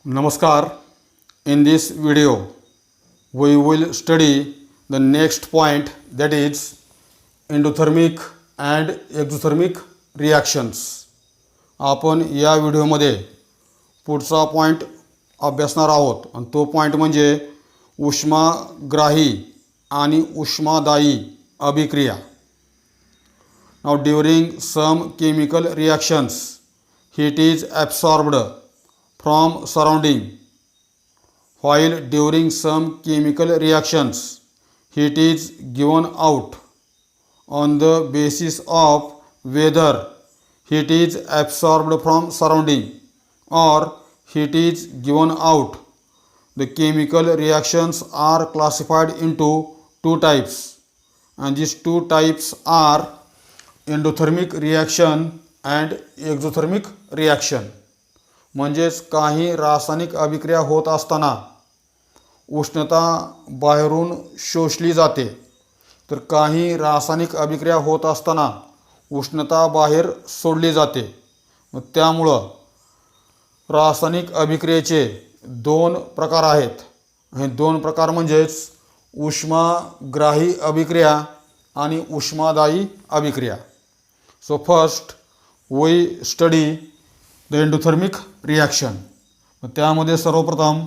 Namaskar. In this video, we will study the next point, that is endothermic and exothermic reactions. आपण या व्हिडिओमध्ये पुढचा point अभ्यासणार आहोत आणि तो पॉईंट म्हणजे उष्माग्राही आणि उष्मादायी अभिक्रिया. Now during some chemical reactions, heat is absorbed from surrounding, while during some chemical reactions heat is given out. On the basis of whether heat is absorbed from surrounding or heat is given out, the chemical reactions are classified into two types, and these two types are endothermic reaction and exothermic reaction. म्हणजेच काही रासायनिक अभिक्रिया होत असताना उष्णता बाहेरून शोषली जाते, तर काही रासायनिक अभिक्रिया होत असताना उष्णता बाहेर सोडली जाते. मग त्यामुळं रासायनिक अभिक्रियेचे दोन प्रकार आहेत. हे दोन प्रकार म्हणजेच उष्माग्राही अभिक्रिया आणि उष्मादायी अभिक्रिया. So first we study the endothermic reaction. त्यामध्ये सर्वप्रथम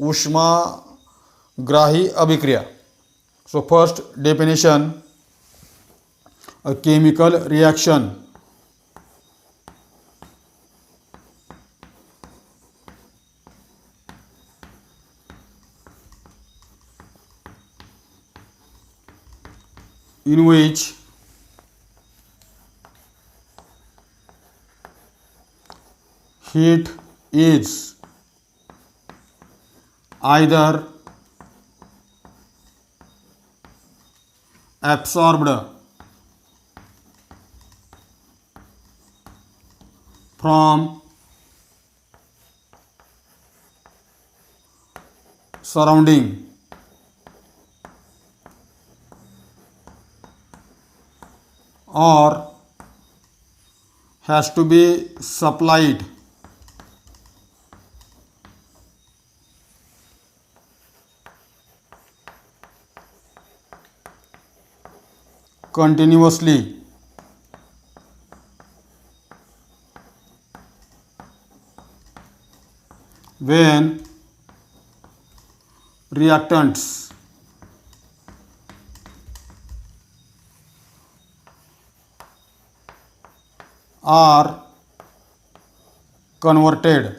उष्माग्राही अभिक्रिया. So first definition, a chemical reaction in which heat is either absorbed from surrounding or has to be supplied continuously when reactants are converted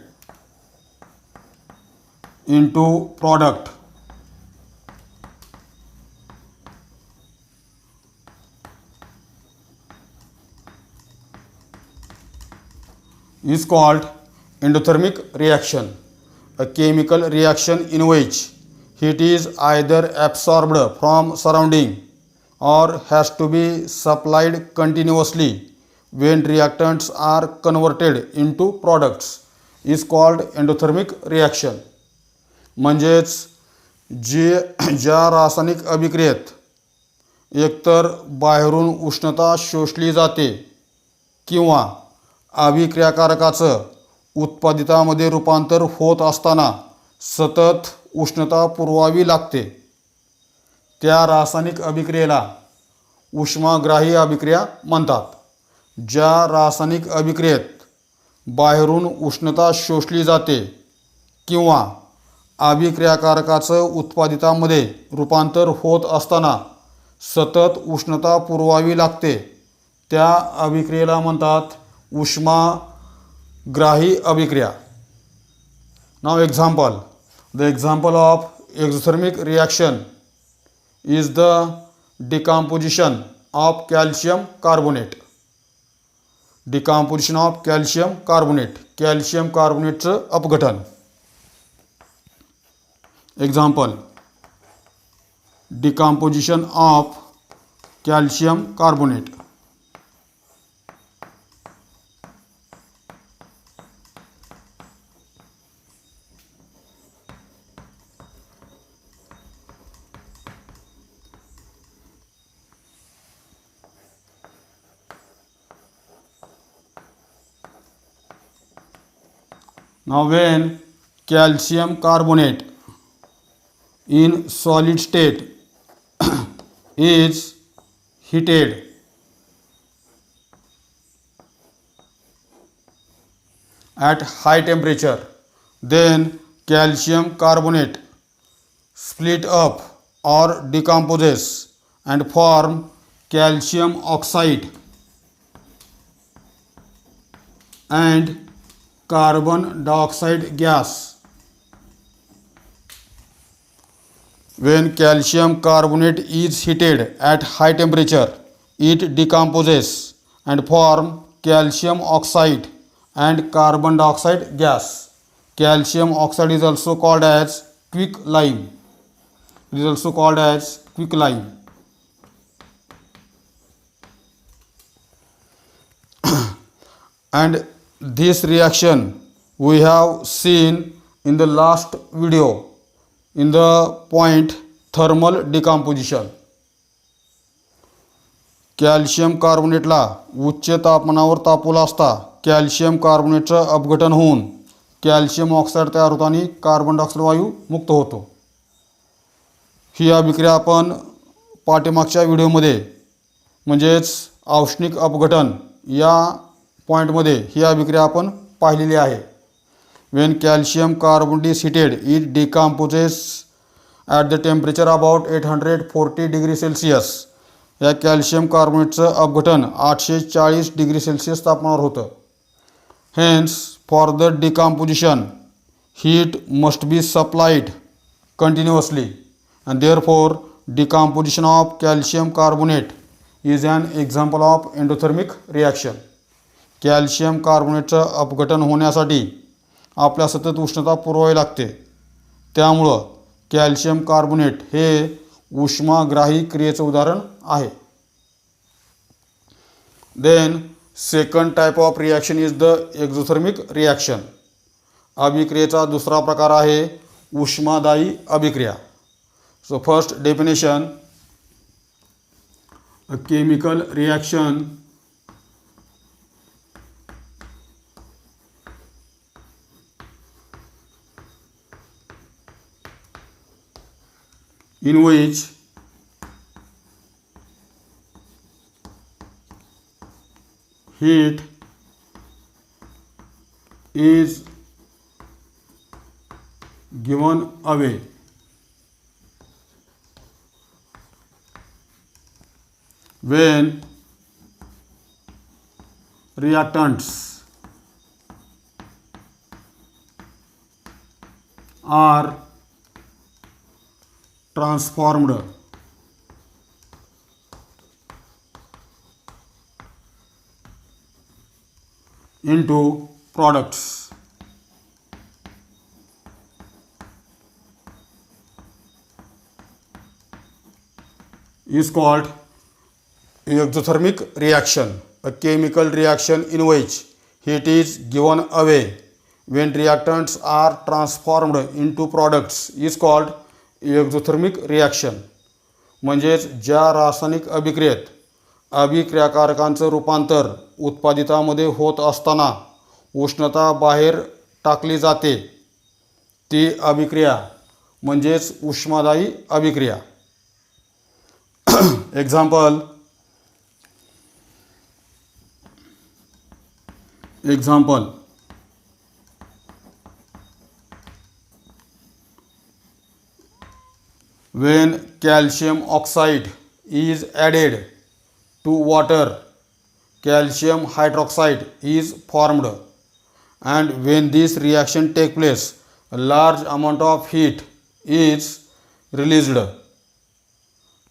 into product. Is called endothermic reaction, a chemical reaction in which heat is either absorbed from surrounding or has to be supplied continuously when reactants are converted into products, is called endothermic reaction. म्हणजेच ज्या रासायनिक अभिक्रियेत एकतर बाहेरून उष्णता शोषली जाते किंवा अभिक्रियाकारकाचं उत्पादितामध्ये रूपांतर होत असताना सतत उष्णता पुरवावी लागते, त्या रासायनिक अभिक्रियेला उष्माग्राही अभिक्रिया म्हणतात. ज्या रासायनिक अभिक्रियेत बाहेरून उष्णता शोषली जाते किंवा अभिक्रियाकारकाचं उत्पादितामध्ये रूपांतर होत असताना सतत उष्णता पुरवावी लागते, त्या अभिक्रियेला म्हणतात उष्माग्राही अभिक्रिया. Now example, the example of exothermic reaction is the decomposition of calcium carbonate. Decomposition of calcium carbonate, calcium कार्बोनेटचं अपघटन. Example, decomposition of calcium carbonate. Now when calcium carbonate in solid state is heated at high temperature, then calcium carbonate split up or decomposes and form calcium oxide and carbon dioxide gas. When calcium carbonate is heated at high temperature, it decomposes and form calcium oxide and carbon dioxide gas. Calcium oxide is also called as quicklime. It is also called as quicklime. And this reaction we have seen in the last video in the point thermal decomposition. Calcium कार्बोनेटला उच्च तापमानावर तापवला असता calcium कार्बोनेटचं अपघटन होऊन calcium oxide तयार होतो आणि कार्बन डायऑक्साईड वायू मुक्त होतो. ही अभिक्रिया आपण पाठीमागच्या व्हिडिओमध्ये म्हणजेच औष्णिक अपघटन या पॉईंटमध्ये ही अभिक्रिया आपण पाहिलेली आहे. When calcium carbonate is heated, it decomposes at the temperature about 840 degree Celsius. या कॅल्शियम कार्बोनेटचं अपघटन 840 डिग्री सेल्सिअस तापमानावर होतं. Hence, for the decomposition, heat must be supplied continuously, and therefore decomposition of calcium carbonate is an example of endothermic reaction. Calcium कार्बोनेटचं अपघटन होण्यासाठी आपल्या सतत उष्णता पुरवावी लागते. त्यामुळं कॅल्शियम कार्बोनेट हे उष्माग्राही क्रियेचं उदाहरण आहे. Then second type of reaction is the exothermic reaction. अभिक्रियेचा दुसरा प्रकार आहे उष्मादायी अभिक्रिया. So first definition, a chemical reaction in which heat is given away when reactants are transformed into products. Is called exothermic reaction. A chemical reaction in which heat is given away when reactants are transformed into products is called exothermic reaction. म्हणजेच ज्या रासायनिक अभिक्रियेत अभिक्रियाकारकांचं रूपांतर उत्पादितामध्ये होत असताना उष्णता बाहेर टाकली जाते ती अभिक्रिया म्हणजेच उष्मादायी अभिक्रिया. Example when calcium oxide is added to water, calcium hydroxide is formed, and when this reaction takes place, a large amount of heat is released.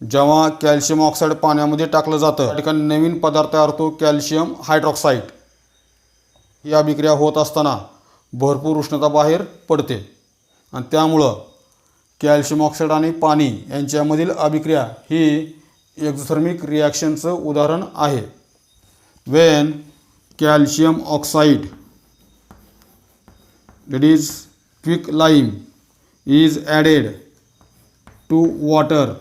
जेव्हा कॅल्शियम ऑक्साईड पाण्यामध्ये टाकलं जातं त्या ठिकाणी नवीन पदार्थ तयार होतो कॅल्शियम हायड्रॉक्साईड. ही अभिक्रिया होत असताना भरपूर उष्णता बाहेर पडते आणि त्यामुळं कॅल्शियम ऑक्साईड आणि पाणी यांच्यामधील अभिक्रिया ही एक्झोथर्मिक रिॲक्शनचं उदाहरण आहे. When calcium oxide that is quicklime is added to water,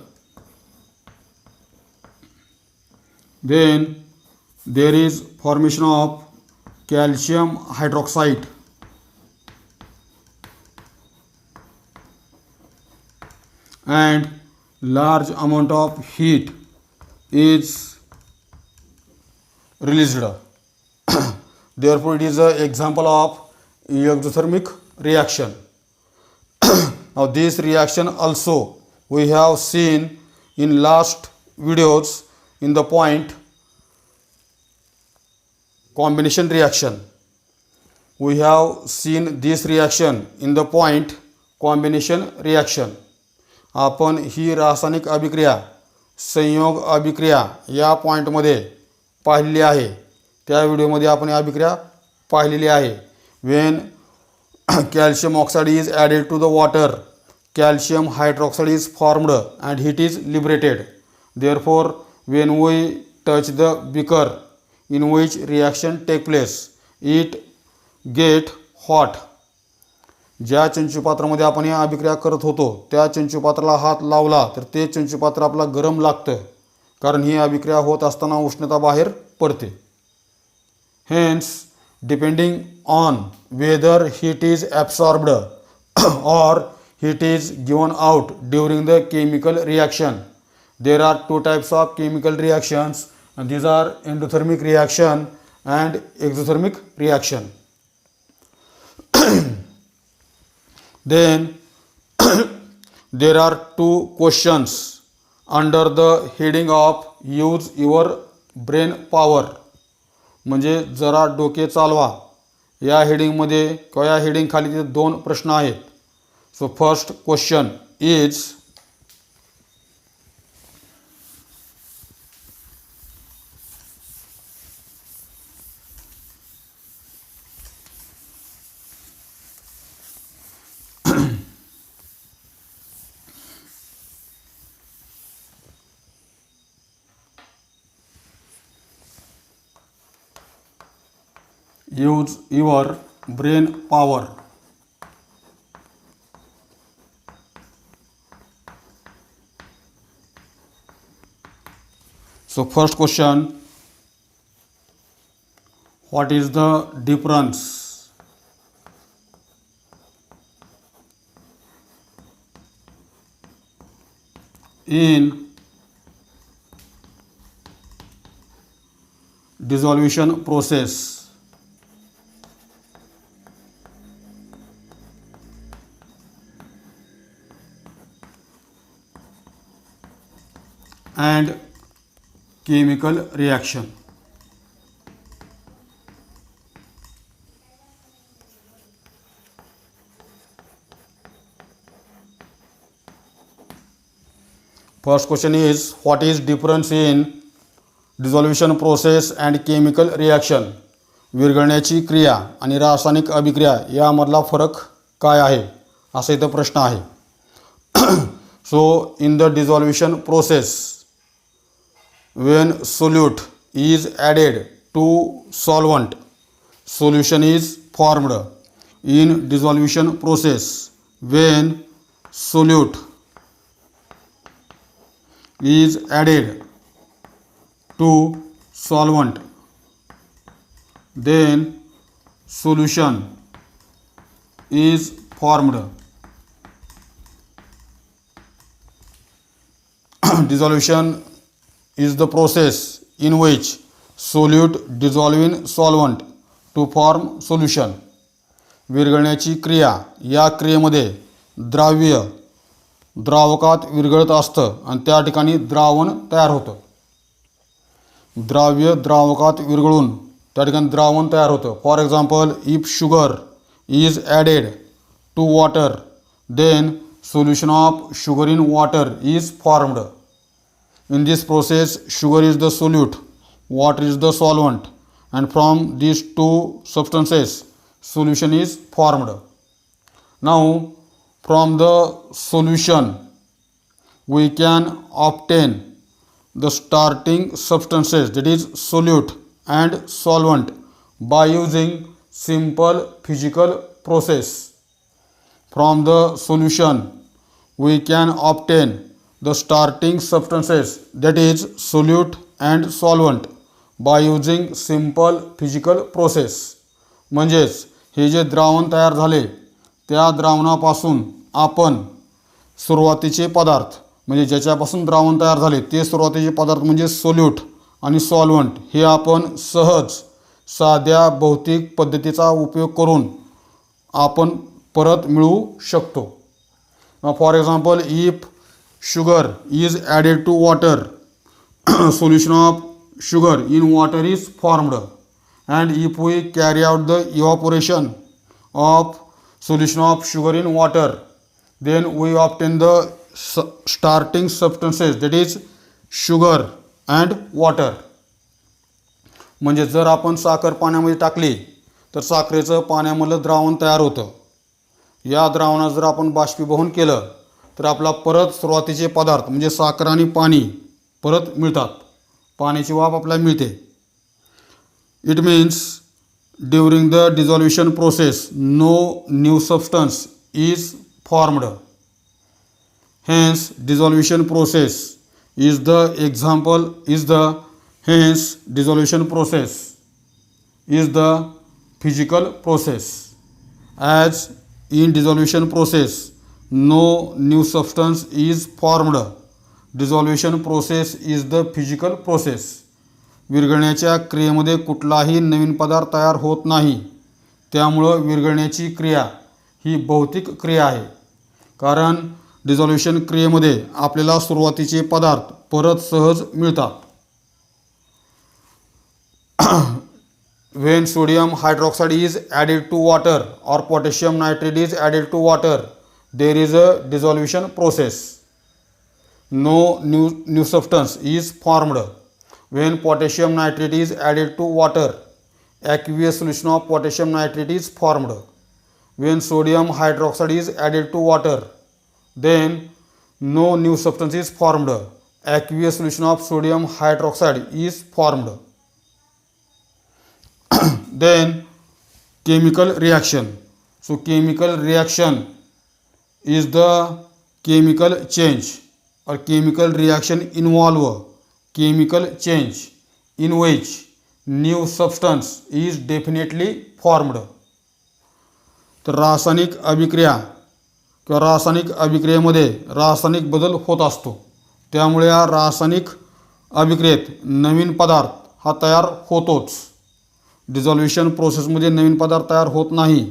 then there is formation of calcium hydroxide and large amount of heat is released. Therefore, it is an example of exothermic reaction. Now, this reaction also we have seen in last videos in the point combination reaction. We have seen this reaction in the point combination reaction. आपण ही रासायनिक अभिक्रिया संयोग अभिक्रिया या पॉईंटमध्ये पाहिलेली आहे. त्या व्हिडिओमध्ये आपण ही अभिक्रिया पाहिलेली आहे. When calcium oxide is added to the water, calcium hydroxide is formed and heat is liberated. Therefore, when we touch the beaker in which reaction take place, it get hot. ज्या चंचुपात्रामध्ये आपण ही अभिक्रिया करत होतो त्या चंचुपात्राला हात लावला तर ते चंचुपात्र आपला गरम लागतं, कारण ही अभिक्रिया होत असताना उष्णता बाहेर पडते. Hence, depending on whether heat is absorbed or heat is given out during the chemical reaction, there are two types of chemical reactions, and these are endothermic reaction and exothermic reaction. Then there are two questions under the heading of use your brain power. म्हणजे जरा डोके चालवा या हेडिंगमध्ये किंवा या heading खाली ते दोन प्रश्न आहेत. So first question is use your brain power. So first question, what is the difference in dissolution process and chemical reaction? First question is, what is difference in dissolution process and chemical reaction? विरघळण्याची क्रिया आणि रासायनिक अभिक्रिया यामधला फरक काय आहे, असा इथं प्रश्न आहे. So in the dissolution process, when solute is added to solvent, solution is formed. In dissolution process, when solute is added to solvent, then solution is formed. Dissolution is the process in which solute dissolve in solvent to form solution. विरघळण्याची क्रिया, या क्रियेमध्ये द्राव्य द्रावकात विरघळत असतं आणि त्या ठिकाणी द्रावण तयार होतं. द्राव्य द्रावकात विरघळून त्या ठिकाणी द्रावण तयार होतं. For example, if sugar is added to water, then solution of sugar in water is formed. In this process, sugar is the solute, water is the solvent, and from these two substances, solution is formed. Now, from the solution, we can obtain the starting substances, that is solute and solvent, by using simple physical process. From the solution, we can obtain the starting substances, that is solute and solvent, by using simple physical process. म्हणजेच हे जे द्रावण तयार झाले त्या द्रावणापासून आपण सुरुवातीचे पदार्थ म्हणजे ज्याच्यापासून द्रावण तयार झाले ते सुरुवातीचे पदार्थ म्हणजे सोल्यूट आणि सॉल्व्हंट हे आपण सहज साध्या भौतिक पद्धतीचा उपयोग करून आपण परत मिळवू शकतो. For example, if sugar is added to water, solution of sugar in water is formed, and if we carry out the evaporation of solution of sugar in water, then we obtain the starting substances, that is sugar and water. म्हणजे जर आपण साखर पाण्यामध्ये टाकली तर साखरेचं पाण्यामधलं द्रावण तयार होतं. या द्रावणात जर आपण बाष्पीभवन केलं तर आपला परत सुरुवातीचे पदार्थ म्हणजे साखर आणि पाणी परत मिळतात. पाण्याची वाफ आपल्याला मिळते. It means during the dissolution process no new substance is formed. Hence dissolution process is the example is the hence dissolution process is the physical process. As in dissolution process no new substance is formed, dissolution process is the physical process. विरघळण्याच्या क्रियेमध्ये कुठलाही नवीन पदार्थ तयार होत नाही. त्यामुळं विरघळण्याची क्रिया ही भौतिक क्रिया आहे. कारण डिझॉल्युशन क्रियेमध्ये आपल्याला सुरुवातीचे पदार्थ परत सहज मिळतात. When sodium hydroxide is added to water or potassium nitrate is added to water, there is a dissolution process. No new substance is formed. When potassium nitrate is added to water, aqueous solution of potassium nitrate is formed. When sodium hydroxide is added to water, then no new substance is formed. Aqueous solution of sodium hydroxide is formed. Then chemical reaction. So chemical reaction is the chemical change or chemical reaction involve chemical change in which new substance is definitely formed. तर रासायनिक अभिक्रिया किंवा रासायनिक अभिक्रियेमध्ये रासायनिक बदल होत असतो. त्यामुळे या रासायनिक अभिक्रियेत नवीन पदार्थ हा तयार होतोच. डिझॉल्युशन प्रोसेसमध्ये नवीन पदार्थ तयार होत नाही,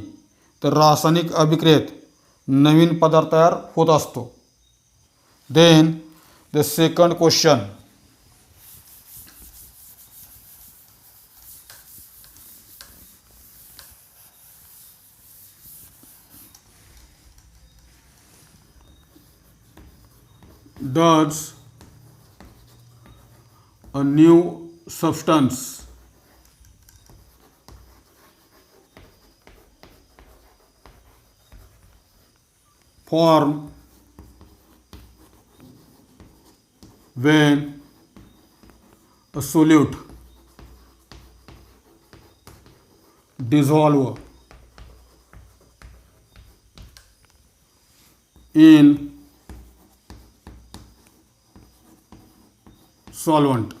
तर रासायनिक अभिक्रियेत नवीन पदार्थ तयार होत असतो. Then the second question. Does a new substance form when a solute dissolve in solvent?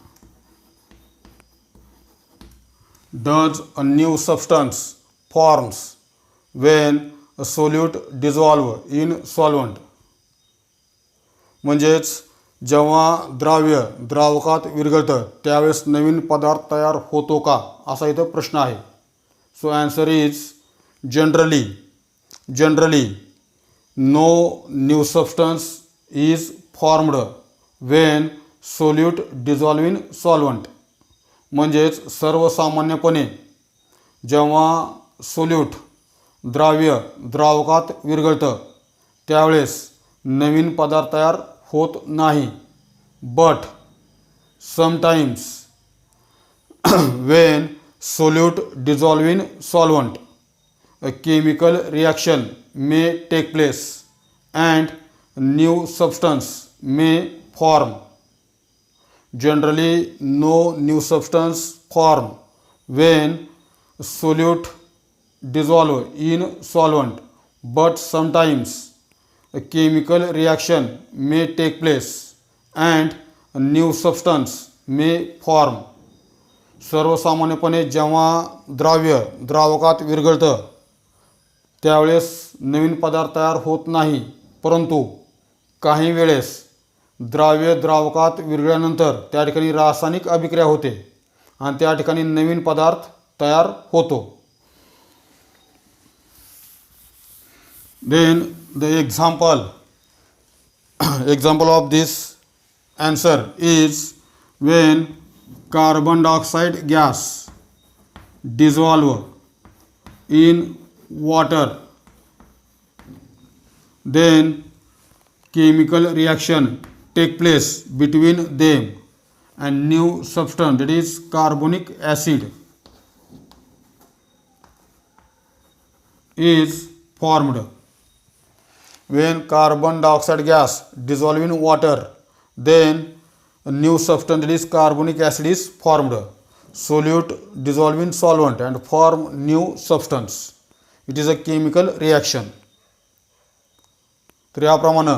Does a new substance forms when a solute dissolve in solvent? म्हणजेच जेव्हा द्राव्य द्रावकात विरघळतं त्यावेळेस नवीन पदार्थ तयार होतो का, असा इथं प्रश्न आहे. So answer is generally no new substance is formed when solute dissolve in solvent. म्हणजेच सर्वसामान्यपणे जेव्हा सोल्यूट द्राव्य द्रावकात विरघळतं त्यावेळेस नवीन पदार्थ तयार होत नाही. But sometimes when solute dissolve in solvent a chemical reaction may take place and new substance may form. Generally no new substance form when solute dissolve in solvent, but sometimes a chemical reaction may take place and a new substance may form. सर्वसामान्यपणे जेव्हा द्राव्य द्रावकात विरघळतं त्यावेळेस नवीन पदार्थ तयार होत नाही, परंतु काही वेळेस द्राव्य द्रावकात विरघळल्यानंतर त्या ठिकाणी रासायनिक अभिक्रिया होते आणि त्या ठिकाणी नवीन पदार्थ तयार होतो. Then the example of this answer is when carbon dioxide gas dissolve in water, then chemical reaction take place between them and new substance, that is carbonic acid, is formed. When carbon dioxide gas dissolve in water, then a new substance, that is carbonic acid, is formed. Solute dissolve in solvent and form new substance. It is a chemical reaction. तर याप्रमाणे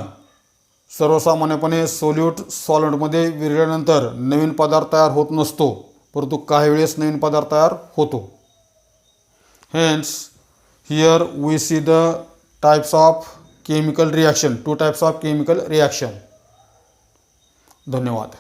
सर्वसामान्यपणे solute सॉल्व्हेंटमध्ये विरघळल्यानंतर नवीन पदार्थ तयार होत नसतो, परंतु काही वेळेस नवीन पदार्थ तयार होतो. Hence here we see the types of chemical reaction, 2 types of chemical reaction. धन्यवाद.